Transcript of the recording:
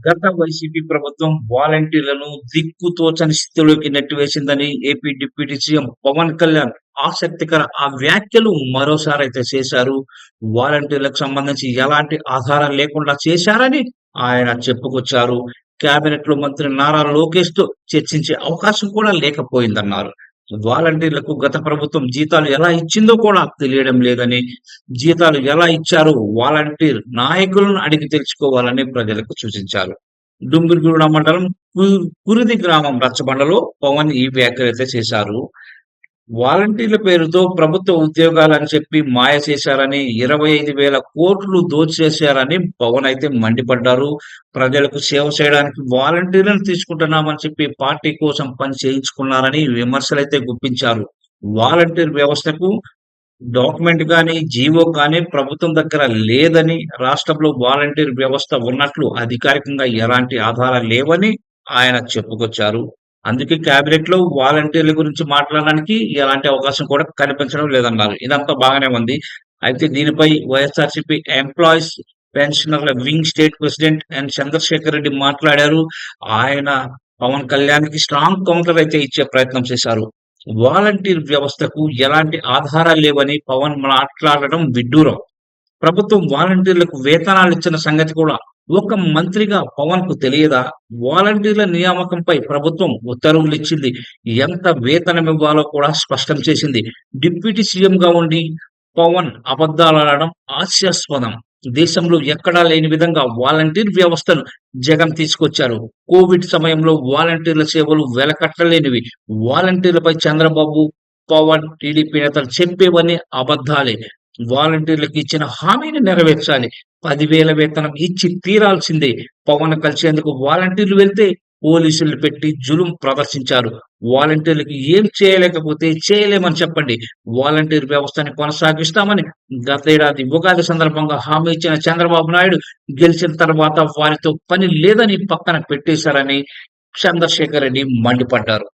గత వైసీపీ ప్రభుత్వం వాలంటీర్లను దిక్కుతోచని స్థితిలోకి నెట్టివేసిందని AP deputy CM Pawan Kalyan ఆసక్తికర వ్యాఖ్యలు మరోసారైతే చేశారు. వాలంటీర్లకు సంబంధించి ఎలాంటి ఆధారం లేకుండా చేశారని ఆయన చెప్పుకొచ్చారు. కేబినెట్‌లో మంత్రి నారా లోకేష్‌తో చర్చించే అవకాశం కూడా లేకపోయిందన్నారు. వాలంటీర్లకు గత ప్రభుత్వం జీతాలు ఎలా ఇచ్చిందో కూడా తెలియడం లేదని, జీతాలు ఎలా ఇచ్చారో వాలంటీర్ నాయకులను అడిగి తెలుసుకోవాలని ప్రజలకు సూచించారు. డుంగిరిగూడ మండలం కు కురిది గ్రామం రచ్చబండలో పవన్ ఈ వ్యాఖ్యలైతే చేశారు. వాలంటీర్ల పేరుతో ప్రభుత్వ ఉద్యోగాలని చెప్పి మాయ చేశారని, 25,000 కోట్లు దోచేశారని పవన్ అయితే మండిపడ్డారు. ప్రజలకు సేవ చేయడానికి వాలంటీర్లను తీసుకుంటున్నామని చెప్పి పార్టీ కోసం పని చేయించుకున్నారని విమర్శలైతే గుప్పించారు. వాలంటీర్ వ్యవస్థకు డాక్యుమెంట్ గాని, జీవో గాని ప్రభుత్వం దగ్గర లేదని, రాష్ట్రంలో వాలంటీర్ వ్యవస్థ ఉన్నట్లు అధికారికంగా ఎలాంటి ఆధారాలు లేవని ఆయన చెప్పుకొచ్చారు. అందుకే క్యాబినెట్‌లో వాలంటీర్ల గురించి మాట్లాడడానికి ఎలాంటి అవకాశం కూడా కనిపించడం లేదన్నారు. ఇదంతా బాగానే ఉంది. అయితే దీనిపై వైఎస్ఆర్‌సీపీ ఎంప్లాయీస్ పెన్షనర్ల wing state president Chandrasekhar Reddy మాట్లాడారు. ఆయన పవన్ కళ్యాణ్‌కి స్ట్రాంగ్ కౌంటర్ అయితే ఇచ్చే ప్రయత్నం చేశారు. వాలంటీర్ వ్యవస్థకు ఎలాంటి ఆధారాలు లేవని పవన్ మాట్లాడడం విడ్డూరం. ప్రభుత్వం వాలంటీర్లకు వేతనాలు ఇచ్చిన సంగతి కూడా ఒక మంత్రిగా పవన్‌కు తెలియదా? వాలంటీర్ల నియామకంపై ప్రభుత్వం ఉత్తర్వులు ఇచ్చింది. ఎంత వేతనం ఇవ్వాలో కూడా స్పష్టం చేసింది. డిప్యూటీ సీఎంగా ఉండి పవన్ అబద్ధాలాడడం హాస్యాస్పదం. దేశంలో ఎక్కడా లేని విధంగా వాలంటీర్ వ్యవస్థను జగన్ తీసుకొచ్చారు. కోవిడ్ సమయంలో వాలంటీర్ల సేవలు వెలకట్టలేనివి. వాలంటీర్లపై చంద్రబాబు, పవన్, టీడీపీ నేతలు చెప్పేవన్నీ అబద్ధాలే. వాలంటీర్లకు ఇచ్చిన హామీని నెరవేర్చాలి. 10,000 వేతనం ఇచ్చి తీరాల్సిందే. పవన్ కలిసేందుకు వాలంటీర్లు వెళ్తే పోలీసులు పెట్టి జులుం ప్రదర్శించారు. వాలంటీర్లకు ఏం చేయలేకపోతే చేయలేమని చెప్పండి. వాలంటీర్ వ్యవస్థని కొనసాగిస్తామని గతేడాది ఉగాది సందర్భంగా హామీ ఇచ్చిన చంద్రబాబు నాయుడు గెలిచిన తర్వాత వారితో పని లేదని పక్కన పెట్టేశారని చంద్రశేఖర్ రెడ్డి మండిపడ్డారు.